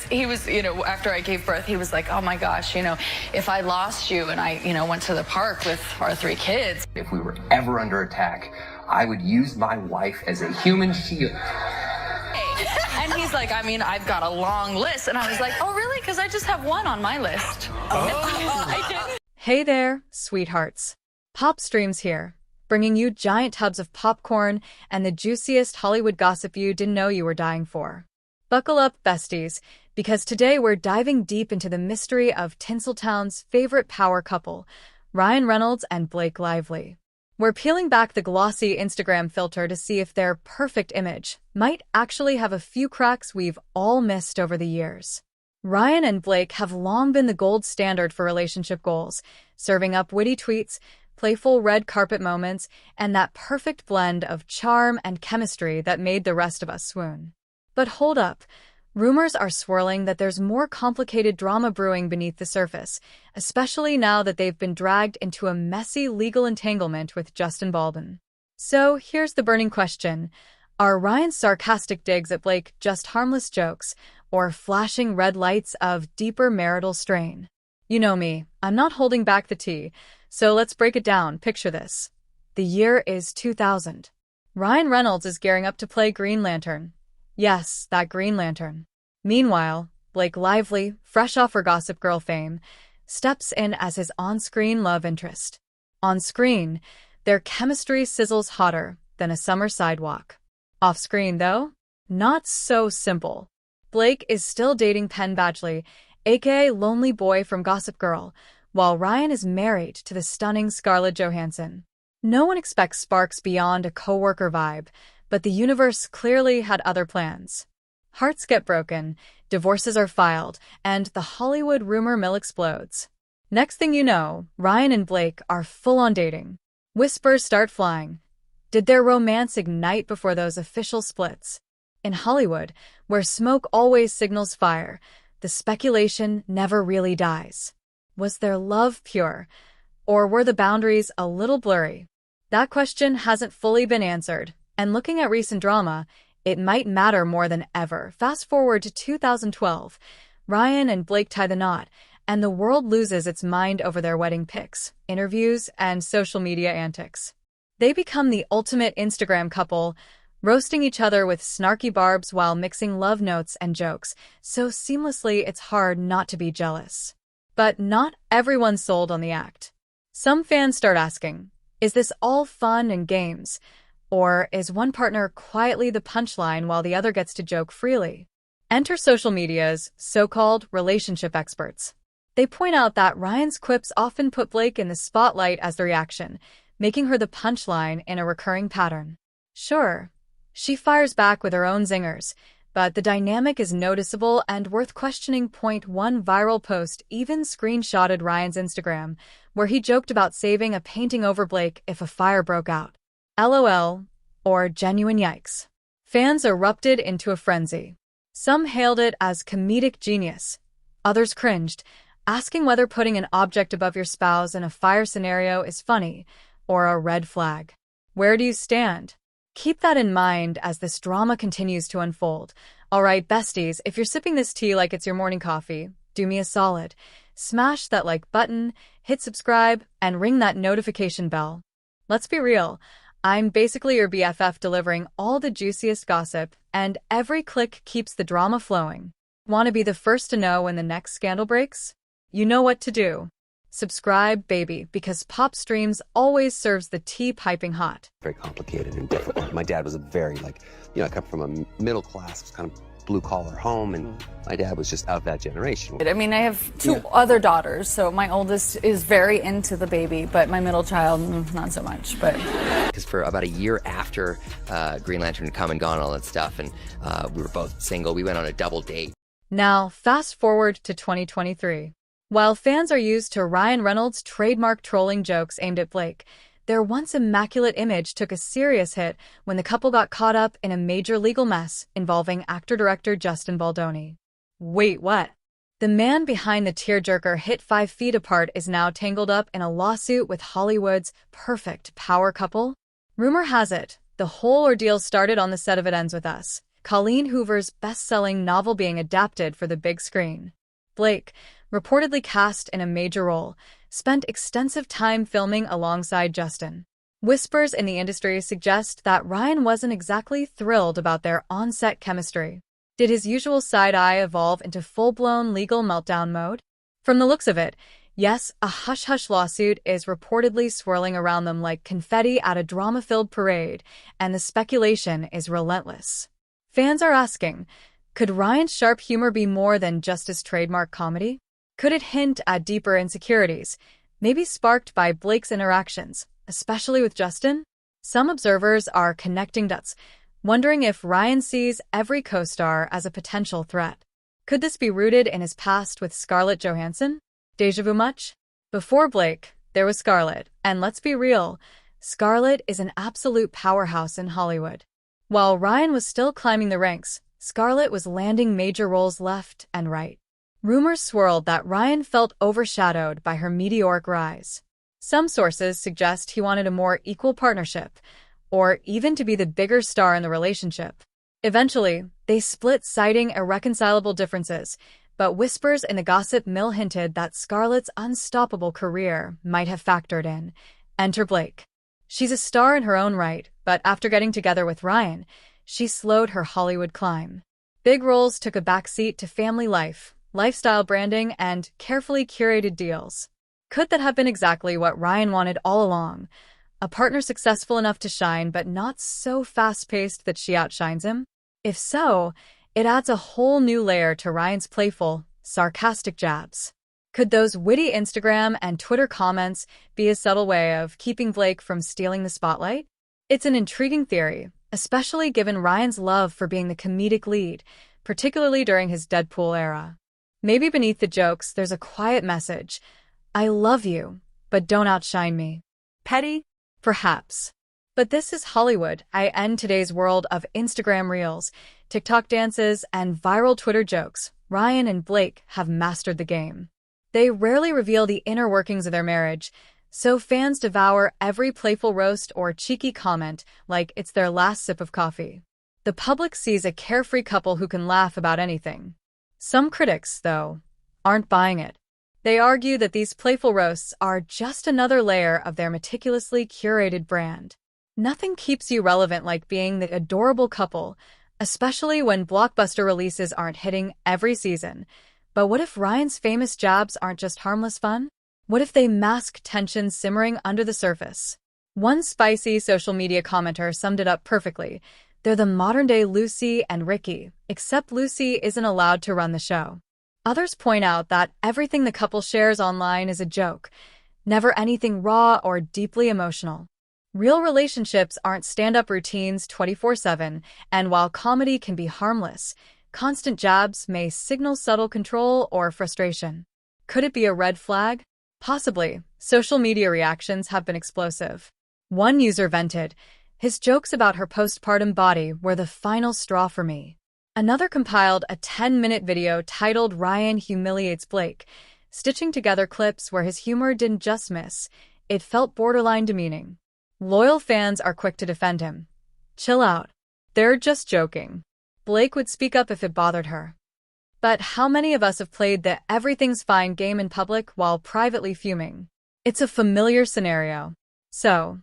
He was, after I gave birth, he was like, oh my gosh, if I lost you and I, went to the park with our 3 kids. If we were ever under attack, I would use my wife as a human shield. And he's like, I've got a long list. And I was like, oh, really? Because I just have one on my list. Hey there, sweethearts. Pop Streams here, bringing you giant tubs of popcorn and the juiciest Hollywood gossip you didn't know you were dying for. Buckle up, besties, because today we're diving deep into the mystery of Tinseltown's favorite power couple, Ryan Reynolds and Blake Lively. We're peeling back the glossy Instagram filter to see if their perfect image might actually have a few cracks we've all missed over the years. Ryan and Blake have long been the gold standard for relationship goals, serving up witty tweets, playful red carpet moments, and that perfect blend of charm and chemistry that made the rest of us swoon. But hold up, rumors are swirling that there's more complicated drama brewing beneath the surface, especially now that they've been dragged into a messy legal entanglement with Justin Baldwin. So here's the burning question. Are Ryan's sarcastic digs at Blake just harmless jokes, or flashing red lights of deeper marital strain? You know me, I'm not holding back the tea, so let's break it down. Picture this. The year is 2000. Ryan Reynolds is gearing up to play Green Lantern. Yes, that Green Lantern. Meanwhile, Blake Lively, fresh off her Gossip Girl fame, steps in as his on-screen love interest. On screen, their chemistry sizzles hotter than a summer sidewalk. Off-screen, though, not so simple. Blake is still dating Penn Badgley, aka Lonely Boy from Gossip Girl, while Ryan is married to the stunning Scarlett Johansson. No one expects sparks beyond a coworker vibe, but the universe clearly had other plans. Hearts get broken, divorces are filed, and the Hollywood rumor mill explodes. Next thing you know, Ryan and Blake are full-on dating. Whispers start flying. Did their romance ignite before those official splits? In Hollywood, where smoke always signals fire, the speculation never really dies. Was their love pure, or were the boundaries a little blurry? That question hasn't fully been answered. And looking at recent drama, it might matter more than ever. Fast forward to 2012, Ryan and Blake tie the knot, and the world loses its mind over their wedding pics, interviews, and social media antics. They become the ultimate Instagram couple, roasting each other with snarky barbs while mixing love notes and jokes, so seamlessly it's hard not to be jealous. But not everyone's sold on the act. Some fans start asking, is this all fun and games? Or is one partner quietly the punchline while the other gets to joke freely? Enter social media's so-called relationship experts. They point out that Ryan's quips often put Blake in the spotlight as the reaction, making her the punchline in a recurring pattern. Sure, she fires back with her own zingers, but the dynamic is noticeable and worth questioning. One viral post even screenshotted Ryan's Instagram, where he joked about saving a painting over Blake if a fire broke out. LOL, or genuine yikes. Fans erupted into a frenzy. Some hailed it as comedic genius. Others cringed, asking whether putting an object above your spouse in a fire scenario is funny or a red flag. Where do you stand? Keep that in mind as this drama continues to unfold. Alright, besties, if you're sipping this tea like it's your morning coffee, do me a solid. Smash that like button, hit subscribe, and ring that notification bell. Let's be real. I'm basically your BFF delivering all the juiciest gossip, and every click keeps the drama flowing. Want to be the first to know when the next scandal breaks? You know what to do. Subscribe, baby, because Pop Streams always serves the tea piping hot. Very complicated and difficult. My dad was a very, I come from a middle class, kind of blue-collar home, and my dad was just of that generation. I have 2 other daughters, so my oldest is very into the baby, but my middle child, not so much. But because for about a year after Green Lantern had come and gone and all that stuff, and we were both single, we went on a double date. Now, fast forward to 2023. While fans are used to Ryan Reynolds' trademark trolling jokes aimed at Blake, their once immaculate image took a serious hit when the couple got caught up in a major legal mess involving actor-director Justin Baldwin. Wait, what? The man behind the tearjerker hit 5 feet apart is now tangled up in a lawsuit with Hollywood's perfect power couple? Rumor has it, the whole ordeal started on the set of It Ends With Us, Colleen Hoover's best-selling novel being adapted for the big screen. Blake, reportedly cast in a major role, spent extensive time filming alongside Justin. Whispers in the industry suggest that Ryan wasn't exactly thrilled about their on-set chemistry. Did his usual side-eye evolve into full-blown legal meltdown mode? From the looks of it, yes, a hush-hush lawsuit is reportedly swirling around them like confetti at a drama-filled parade, and the speculation is relentless. Fans are asking, could Ryan's sharp humor be more than just his trademark comedy? Could it hint at deeper insecurities, maybe sparked by Blake's interactions, especially with Justin? Some observers are connecting dots, wondering if Ryan sees every co-star as a potential threat. Could this be rooted in his past with Scarlett Johansson? Deja vu much? Before Blake, there was Scarlett, and let's be real, Scarlett is an absolute powerhouse in Hollywood. While Ryan was still climbing the ranks, Scarlett was landing major roles left and right. Rumors swirled that Ryan felt overshadowed by her meteoric rise. Some sources suggest he wanted a more equal partnership, or even to be the bigger star in the relationship. Eventually, they split, citing irreconcilable differences, but whispers in the gossip mill hinted that Scarlett's unstoppable career might have factored in. Enter Blake. She's a star in her own right, but after getting together with Ryan, she slowed her Hollywood climb. Big roles took a backseat to family life, lifestyle branding, and carefully curated deals. Could that have been exactly what Ryan wanted all along? A partner successful enough to shine, but not so fast-paced that she outshines him? If so, it adds a whole new layer to Ryan's playful, sarcastic jabs. Could those witty Instagram and Twitter comments be a subtle way of keeping Blake from stealing the spotlight? It's an intriguing theory, especially given Ryan's love for being the comedic lead, particularly during his Deadpool era. Maybe beneath the jokes, there's a quiet message. I love you, but don't outshine me. Petty? Perhaps. But this is Hollywood. I end today's world of Instagram reels, TikTok dances, and viral Twitter jokes. Ryan and Blake have mastered the game. They rarely reveal the inner workings of their marriage, so fans devour every playful roast or cheeky comment like it's their last sip of coffee. The public sees a carefree couple who can laugh about anything. Some critics, though, aren't buying it. They argue that these playful roasts are just another layer of their meticulously curated brand. Nothing keeps you relevant like being the adorable couple, especially when blockbuster releases aren't hitting every season. But what if Ryan's famous jabs aren't just harmless fun? What if they mask tension simmering under the surface? One spicy social media commenter summed it up perfectly. They're the modern-day Lucy and Ricky, except Lucy isn't allowed to run the show. Others point out that everything the couple shares online is a joke, never anything raw or deeply emotional. Real relationships aren't stand-up routines 24/7, and while comedy can be harmless, constant jabs may signal subtle control or frustration. Could it be a red flag? Possibly. Social media reactions have been explosive. One user vented, "His jokes about her postpartum body were the final straw for me." Another compiled a 10-minute video titled "Ryan Humiliates Blake," stitching together clips where his humor didn't just miss, it felt borderline demeaning. Loyal fans are quick to defend him. Chill out. They're just joking. Blake would speak up if it bothered her. But how many of us have played the everything's fine game in public while privately fuming? It's a familiar scenario. So,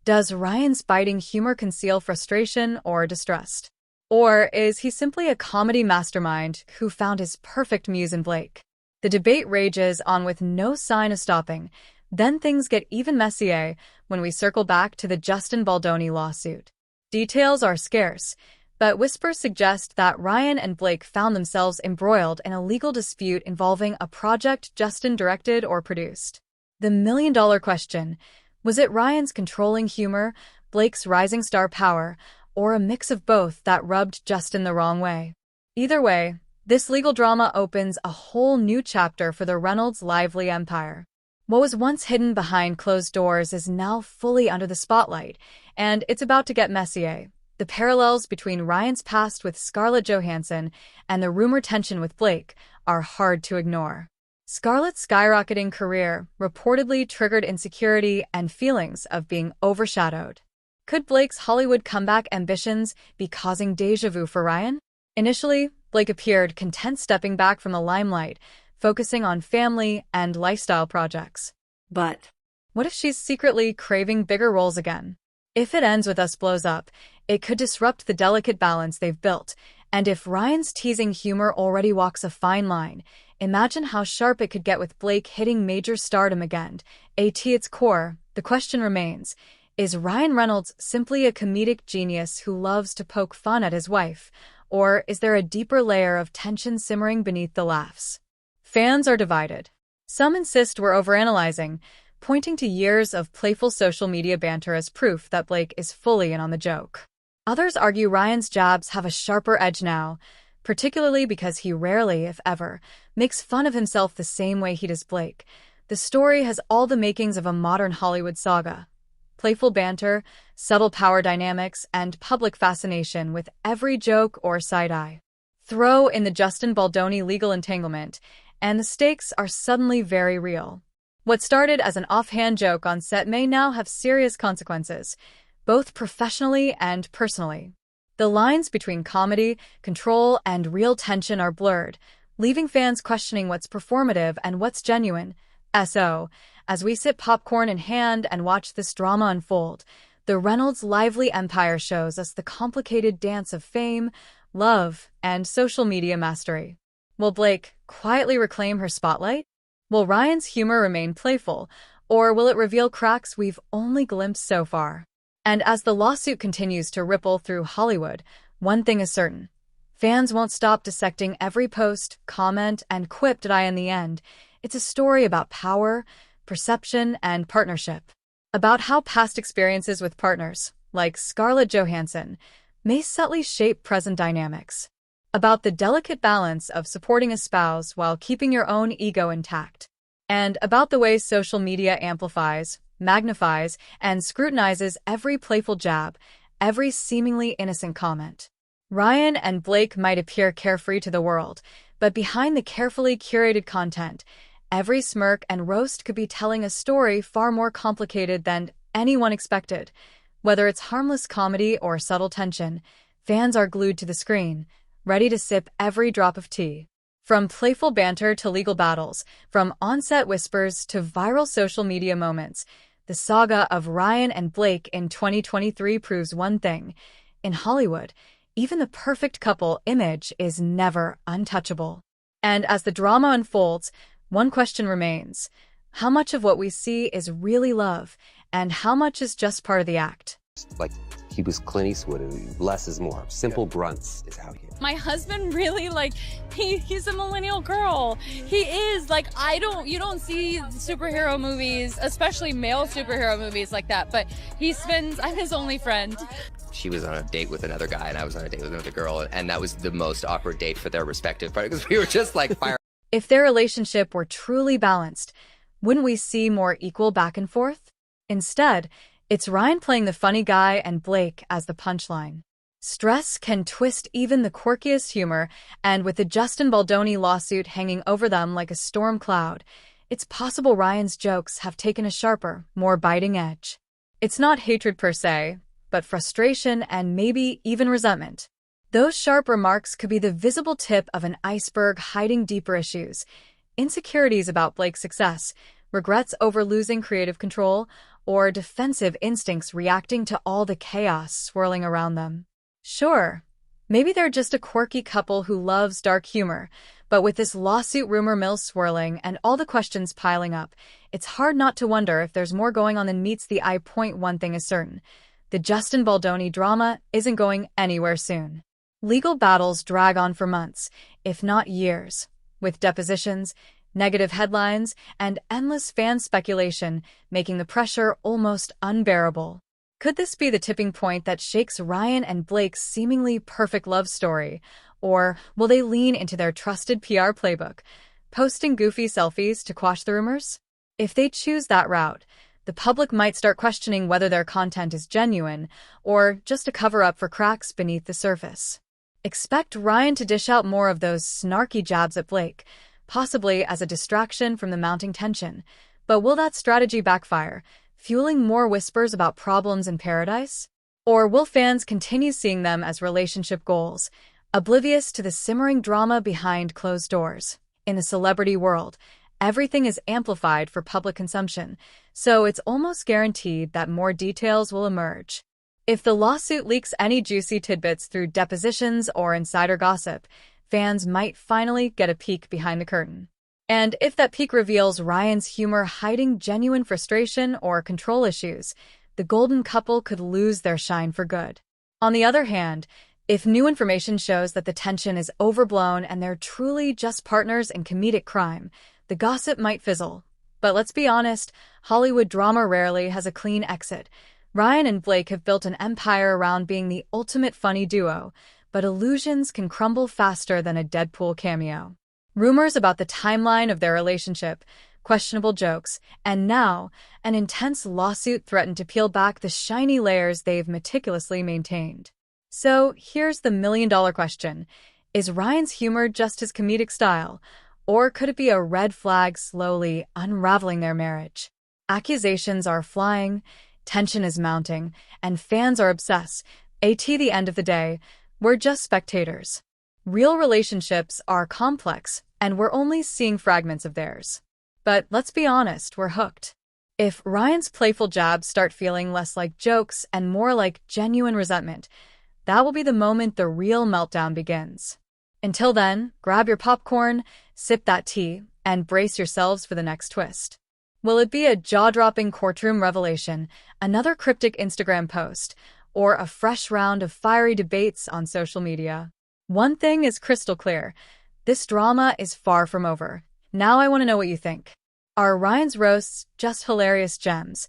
does Ryan's biting humor conceal frustration or distrust? Or is he simply a comedy mastermind who found his perfect muse in Blake? The debate rages on with no sign of stopping. Then things get even messier when we circle back to the Justin Baldoni lawsuit. Details are scarce, but whispers suggest that Ryan and Blake found themselves embroiled in a legal dispute involving a project Justin directed or produced. The million-dollar question: was it Ryan's controlling humor, Blake's rising star power, or a mix of both that rubbed Justin the wrong way? Either way, this legal drama opens a whole new chapter for the Reynolds lively empire. What was once hidden behind closed doors is now fully under the spotlight, and it's about to get messier. The parallels between Ryan's past with Scarlett Johansson and the rumored tension with Blake are hard to ignore. Scarlett's skyrocketing career reportedly triggered insecurity and feelings of being overshadowed. Could Blake's Hollywood comeback ambitions be causing déjà vu for Ryan? Initially, Blake appeared content stepping back from the limelight, focusing on family and lifestyle projects. But what if she's secretly craving bigger roles again? If It Ends With Us blows up, it could disrupt the delicate balance they've built. And if Ryan's teasing humor already walks a fine line, imagine how sharp it could get with Blake hitting major stardom again. At its core, the question remains, is Ryan Reynolds simply a comedic genius who loves to poke fun at his wife? Or is there a deeper layer of tension simmering beneath the laughs? Fans are divided. Some insist we're overanalyzing, pointing to years of playful social media banter as proof that Blake is fully in on the joke. Others argue Ryan's jabs have a sharper edge now, particularly because he rarely, if ever, makes fun of himself the same way he does Blake. The story has all the makings of a modern Hollywood saga. Playful banter, subtle power dynamics, and public fascination with every joke or side-eye. Throw in the Justin Baldoni legal entanglement, and the stakes are suddenly very real. What started as an offhand joke on set may now have serious consequences, both professionally and personally. The lines between comedy, control, and real tension are blurred, leaving fans questioning what's performative and what's genuine. As we sit popcorn in hand and watch this drama unfold, the Reynolds' lively empire shows us the complicated dance of fame, love, and social media mastery. Will Blake quietly reclaim her spotlight? Will Ryan's humor remain playful, or will it reveal cracks we've only glimpsed so far? And as the lawsuit continues to ripple through Hollywood, one thing is certain. Fans won't stop dissecting every post, comment, and quip that in the end. It's a story about power, perception, and partnership. About how past experiences with partners, like Scarlett Johansson, may subtly shape present dynamics. About the delicate balance of supporting a spouse while keeping your own ego intact. And about the way social media amplifies, magnifies, and scrutinizes every playful jab, every seemingly innocent comment. Ryan and Blake might appear carefree to the world, but behind the carefully curated content, every smirk and roast could be telling a story far more complicated than anyone expected. Whether it's harmless comedy or subtle tension, fans are glued to the screen, ready to sip every drop of tea. From playful banter to legal battles, from on-set whispers to viral social media moments, the saga of Ryan and Blake in 2023 proves one thing. In Hollywood, even the perfect couple image is never untouchable. And as the drama unfolds, one question remains. How much of what we see is really love, and how much is just part of the act? Like, he was Clint Eastwood, and less is more. Simple grunts is how he is. My husband really, he's a millennial girl. He is, you don't see superhero movies, especially male superhero movies like that, but I'm his only friend. She was on a date with another guy, and I was on a date with another girl, and that was the most awkward date for their respective partners, because we were just fire. If their relationship were truly balanced, wouldn't we see more equal back and forth? Instead, it's Ryan playing the funny guy and Blake as the punchline. Stress can twist even the quirkiest humor, and with the Justin Baldoni lawsuit hanging over them like a storm cloud, it's possible Ryan's jokes have taken a sharper, more biting edge. It's not hatred per se, but frustration and maybe even resentment. Those sharp remarks could be the visible tip of an iceberg hiding deeper issues. Insecurities about Blake's success, regrets over losing creative control, or defensive instincts reacting to all the chaos swirling around them. Sure, maybe they're just a quirky couple who loves dark humor, but with this lawsuit rumor mill swirling and all the questions piling up, it's hard not to wonder if there's more going on than meets the eye. One thing is certain. The Justin Baldoni drama isn't going anywhere soon. Legal battles drag on for months, if not years, with depositions, negative headlines, and endless fan speculation making the pressure almost unbearable. Could this be the tipping point that shakes Ryan and Blake's seemingly perfect love story? Or will they lean into their trusted PR playbook, posting goofy selfies to quash the rumors? If they choose that route, the public might start questioning whether their content is genuine or just a cover-up for cracks beneath the surface. Expect Ryan to dish out more of those snarky jabs at Blake, possibly as a distraction from the mounting tension. But will that strategy backfire, fueling more whispers about problems in paradise? Or will fans continue seeing them as relationship goals, oblivious to the simmering drama behind closed doors? In the celebrity world, everything is amplified for public consumption, so it's almost guaranteed that more details will emerge. If the lawsuit leaks any juicy tidbits through depositions or insider gossip, fans might finally get a peek behind the curtain. And if that peek reveals Ryan's humor hiding genuine frustration or control issues, the golden couple could lose their shine for good. On the other hand, if new information shows that the tension is overblown and they're truly just partners in comedic crime, the gossip might fizzle. But let's be honest, Hollywood drama rarely has a clean exit. Ryan and Blake have built an empire around being the ultimate funny duo, but illusions can crumble faster than a Deadpool cameo. Rumors about the timeline of their relationship, questionable jokes, and now, an intense lawsuit threaten to peel back the shiny layers they've meticulously maintained. So, here's the million-dollar question. Is Ryan's humor just his comedic style, or could it be a red flag slowly unraveling their marriage? Accusations are flying, tension is mounting, and fans are obsessed. At the end of the day, we're just spectators. Real relationships are complex, and we're only seeing fragments of theirs. But let's be honest, we're hooked. If Ryan's playful jabs start feeling less like jokes and more like genuine resentment, that will be the moment the real meltdown begins. Until then, grab your popcorn, sip that tea, and brace yourselves for the next twist. Will it be a jaw-dropping courtroom revelation, another cryptic Instagram post, or a fresh round of fiery debates on social media? One thing is crystal clear. This drama is far from over. Now I want to know what you think. Are Ryan's roasts just hilarious gems,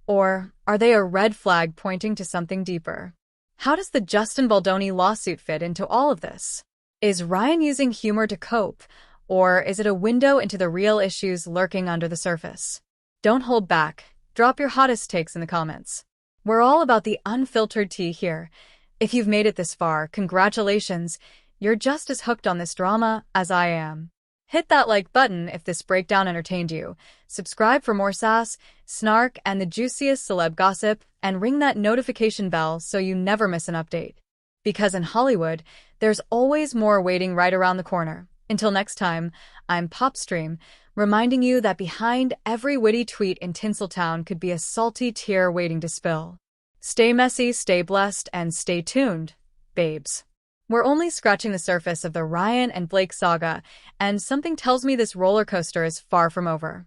or are they a red flag pointing to something deeper? How does the Justin Baldoni lawsuit fit into all of this? Is Ryan using humor to cope, or is it a window into the real issues lurking under the surface? Don't hold back. Drop your hottest takes in the comments. We're all about the unfiltered tea here. If you've made it this far, congratulations. You're just as hooked on this drama as I am. Hit that like button if this breakdown entertained you. Subscribe for more sass, snark, and the juiciest celeb gossip, and ring that notification bell so you never miss an update. Because in Hollywood, there's always more waiting right around the corner. Until next time, I'm Popstream, reminding you that behind every witty tweet in Tinseltown could be a salty tear waiting to spill. Stay messy, stay blessed, and stay tuned, babes. We're only scratching the surface of the Ryan and Blake saga, and something tells me this roller coaster is far from over.